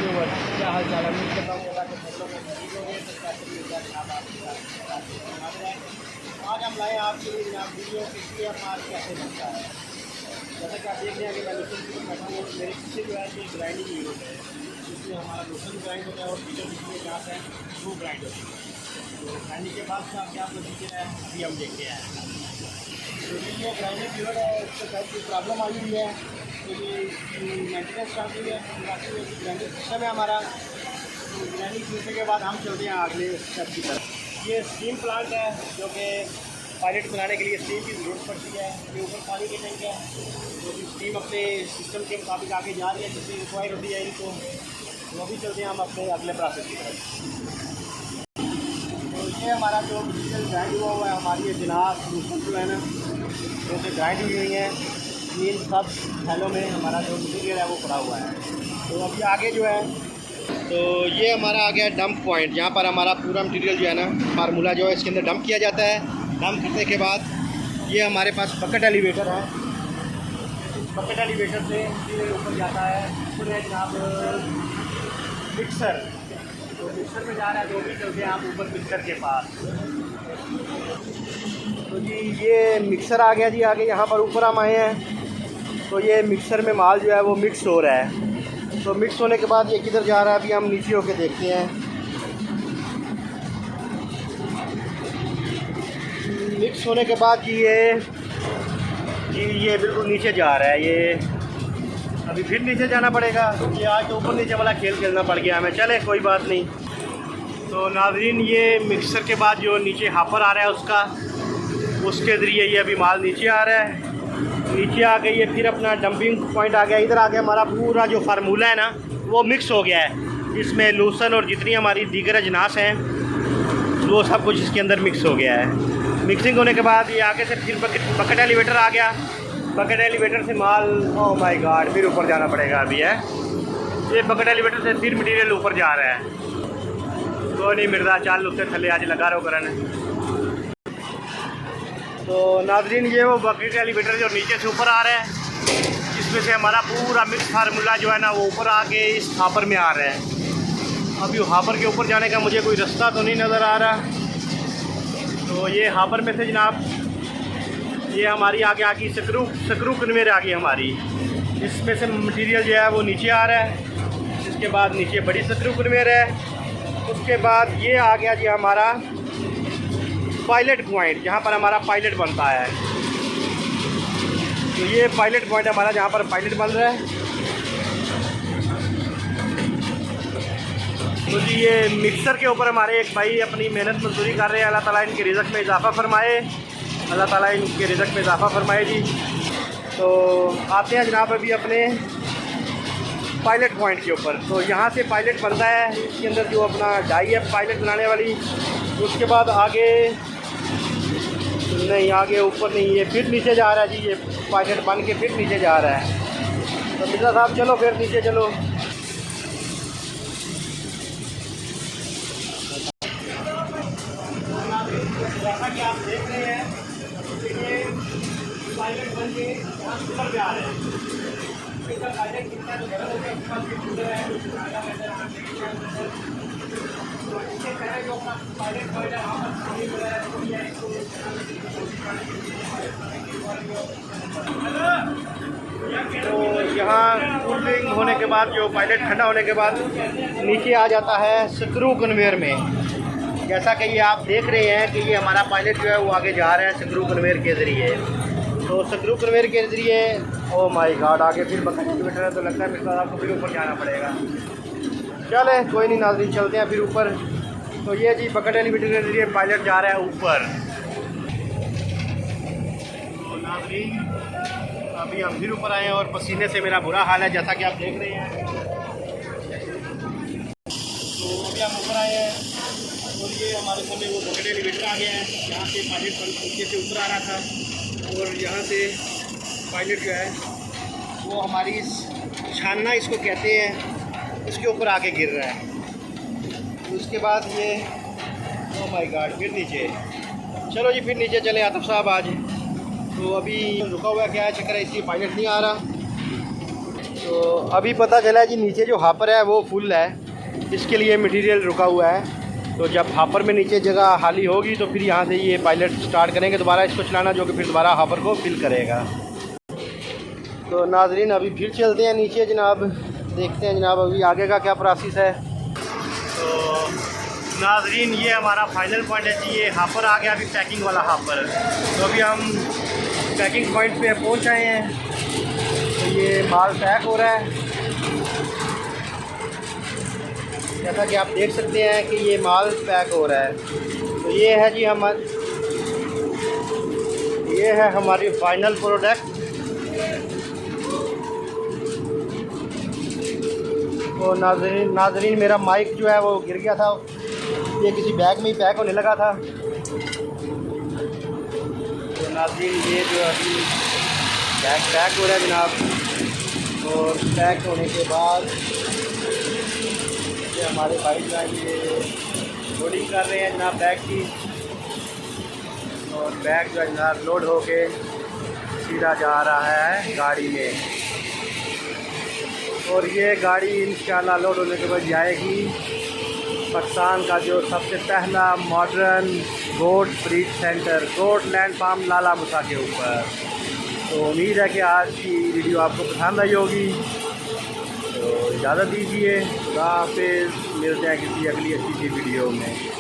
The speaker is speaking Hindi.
व्यूअर्स, क्या हाल चाल है। उम्मीद करता हूँ अल्लाह के फजलों में ठीक हो गए। तो कैसे भी क्या जनाब आज हम लाए आपके लिए जनाब वीडियो कि ये माल कैसे बनता है। जैसा कि आप देख रहे हैं कि मैं लोशन की बैठा हूँ, मेरे पीछे जो है ये ग्राइंडिंग यूनिट है जिसमें हमारा लोशन ग्राइंड होता है और पीछे जिसमें जहाँ है वो ग्राइंड होती है। तो ग्राइंडिंग के बाद का क्या प्रोसीजर है अभी हम देखते हैं। तो ये ग्राइंडिंग यूनिट है, इससे शायद कोई प्रॉब्लम आई हुई है तो ये मेंटेनेंस चल रही है। बाकी ग्राइंडिंग सिस्टम है हमारा। तो ग्राइंडिंग सीखने के बाद हम चलते हैं अगले स्टेप की तरफ। ये स्टीम प्लांट है जो कि पायलट बनाने के लिए स्टीम की ज़रूरत पड़ती है। ये ऊपर पानी की टैंक है जो कि स्टीम अपने सिस्टम के मुताबिक आगे जा रही है जिससे रिक्वायर होती है इनको। तो अभी चलते हैं हम अपने अगले प्रोसेस की तरफ। तो ये हमारा जो मटीरियल ग्राइंड हुआ है हमारी ये जनाब दूसरी जो है ना जो कि ग्राइंड हुई हुई हैं इन सब थैलों में हमारा जो मटीरियल है वो पड़ा हुआ है। तो अभी आगे जो है तो ये हमारा आ गया डंप पॉइंट जहाँ पर हमारा पूरा मटीरियल जो है ना फार्मूला जो है इसके अंदर डंप किया जाता है। डंप करने के बाद ये हमारे पास बकेट एलिवेटर है। इस बकेट एलिवेटर से मटीरियल ऊपर जाता है। ऊपर है जनाब मिक्सर, तो मिक्सर में जा रहा है। जो भी चलते हैं आप ऊपर मिक्सर के पास। तो जी ये मिक्सर आ गया जी आगे। यहाँ पर ऊपर हम आए हैं तो ये मिक्सर में माल जो है वो मिक्स हो रहा है। तो मिक्स होने के बाद ये किधर जा रहा है अभी हम नीचे होके देखते हैं। मिक्स होने के बाद जी ये बिल्कुल नीचे जा रहा है। ये अभी फिर नीचे जाना पड़ेगा। ये आज तो ऊपर नीचे वाला खेल खेलना पड़ गया हमें। चले कोई बात नहीं। तो नाज़रीन ये मिक्सर के बाद जो नीचे हापर आ रहा है उसके ज़रिए ये अभी माल नीचे आ रहा है। नीचे आ गई ये फिर अपना डंपिंग पॉइंट आ गया। इधर आ गया हमारा पूरा जो फार्मूला है ना वो मिक्स हो गया है। इसमें लोशन और जितनी हमारी दीगर अजनास हैं वो सब कुछ इसके अंदर मिक्स हो गया है। मिक्सिंग होने के बाद ये आगे से फिर बकेट एलिवेटर आ गया। बकेट एलिवेटर से माल ओह माय गॉड फिर ऊपर जाना पड़ेगा अभी है। ये बकेट एलिवेटर से फिर मटीरियल ऊपर जा रहा है। तो नहीं मिर्जा चाल उससे थले आज लगा रहो करन। तो नाज़रीन ये वो बकेट एलिवेटर जो नीचे से ऊपर आ रहा है जिसमें से हमारा पूरा मिक्स फार्मूला जो है ना वो ऊपर आके इस हापर में आ रहा है। अभी हापर के ऊपर जाने का मुझे कोई रास्ता तो नहीं नज़र आ रहा। तो ये हापर में से जनाब ये हमारी आगे आ गई स्क्रू कन्वेयर आ गई हमारी। इसमें से मटीरियल जो है वो नीचे आ रहा है। इसके बाद नीचे बड़ी स्क्रू कन्वेयर है। उसके बाद ये आ गया जी हमारा पायलट पॉइंट जहाँ पर हमारा पायलट बनता है। तो ये पायलट पॉइंट हमारा जहाँ पर पायलट बन रहा है। तो जी ये मिक्सर के ऊपर हमारे एक भाई अपनी मेहनत मजदूरी कर रहे हैं। अल्लाह ताला इनके रिज़्क़ में इजाफ़ा फरमाए। अल्लाह ताला इनके रिज़्क़ में इजाफ़ा फरमाए जी। तो आते हैं जनाब अभी अपने पायलट पॉइंट के ऊपर। तो यहाँ से पायलट बनता है। इसके अंदर जो अपना डाई है पायलट बनाने वाली। उसके बाद आगे नहीं आगे ऊपर नहीं ये फिर नीचे जा रहा है जी। ये पायलट बन के फिर नीचे जा रहा है। तो मिर्ज़ा साहब चलो फिर नीचे चलो। जैसा कि आप देख रहे हैं ये पायलट बन के ऊपर जा रहे हैं। इसका पायलट कितना जो गर्म होकर ऊपर है तो इससे पहले जो अपना पायलट वगैरह तो यहाँ कूलिंग होने के बाद जो पायलट ठंडा होने के बाद नीचे आ जाता है स्क्रू कन्वेयर में। जैसा कि ये आप देख रहे हैं कि ये हमारा पायलट जो है वो आगे जा रहा है स्क्रू कन्वेयर के ज़रिए। तो स्क्रू कन्वेयर के ज़रिए ओह माय गॉड आगे फिर बकेट एलिवेटर है। तो लगता है मिर्ज़ा आपको फिर ऊपर जाना पड़ेगा। चले कोई नहीं नाज़रीन चलते हैं फिर ऊपर। तो ये जी बकेट एलिवेटर के ज़रिए पायलट जा रहा है ऊपर। तो नाज़रीन अभी हम फिर ऊपर आए हैं और पसीने से मेरा बुरा हाल है जैसा कि आप देख रहे हैं। तो अभी हम ऊपर आए हैं और ये हमारे सामने वो बकेट एलिवेटर आ गया है जहाँ से पायलट नीचे से ऊपर आ रहा था। और यहाँ से पायलट जो है वो हमारी छानना इसको कहते हैं इसके ऊपर आके गिर रहा है। उसके बाद ये ओह माय गॉड फिर नीचे। चलो जी फिर नीचे चले आतिफ साहब आज। तो अभी रुका हुआ क्या है चक्कर है इसलिए पायलट नहीं आ रहा। तो तो अभी पता चला जी नीचे जो हापर है वो फुल है, इसके लिए मटेरियल रुका हुआ है। तो जब हापर में नीचे जगह खाली होगी तो फिर यहाँ से ये पायलट स्टार्ट करेंगे दोबारा इसको चलाना, जो कि फिर दोबारा हापर को फिल करेगा। तो नाजरीन अभी फिर चलते हैं नीचे जनाब, देखते हैं जनाब अभी आगे का क्या प्रोसेस है। तो नाजरीन ये हमारा फाइनल पॉइंट है जी, ये हापर आ गया अभी पैकिंग वाला हापर। तो अभी हम पैकिंग पॉइंट पे पहुंच आए हैं। तो ये माल पैक हो रहा है, जैसा कि आप देख सकते हैं कि ये माल पैक हो रहा है। तो ये है जी ये है हमारी फाइनल प्रोडक्ट। तो नाजरीन मेरा माइक जो है वो गिर गया था, ये किसी बैग में ही पैक होने लगा था। तो नाजरीन ये जो अभी बैग पैक हो रहा है जनाब, और पैक होने के बाद ये हमारे भाई जो है ये लोडिंग कर रहे हैं जनाब बैग की, और बैग जो है जनाब लोड होके सीधा जा रहा है गाड़ी में। और ये गाड़ी इंशाल्लाह लोड होने के बाद जाएगी पाकिस्तान का जो सबसे पहला मॉडर्न गोट ब्रीड सेंटर, गोट लैंड फार्म लाला मुसा के ऊपर। तो उम्मीद है कि आज की वीडियो आपको पसंद आई होगी। तो इजाज़त दीजिए, खुदा हाफिज़, मिलते हैं किसी अगली अच्छी सी वीडियो में।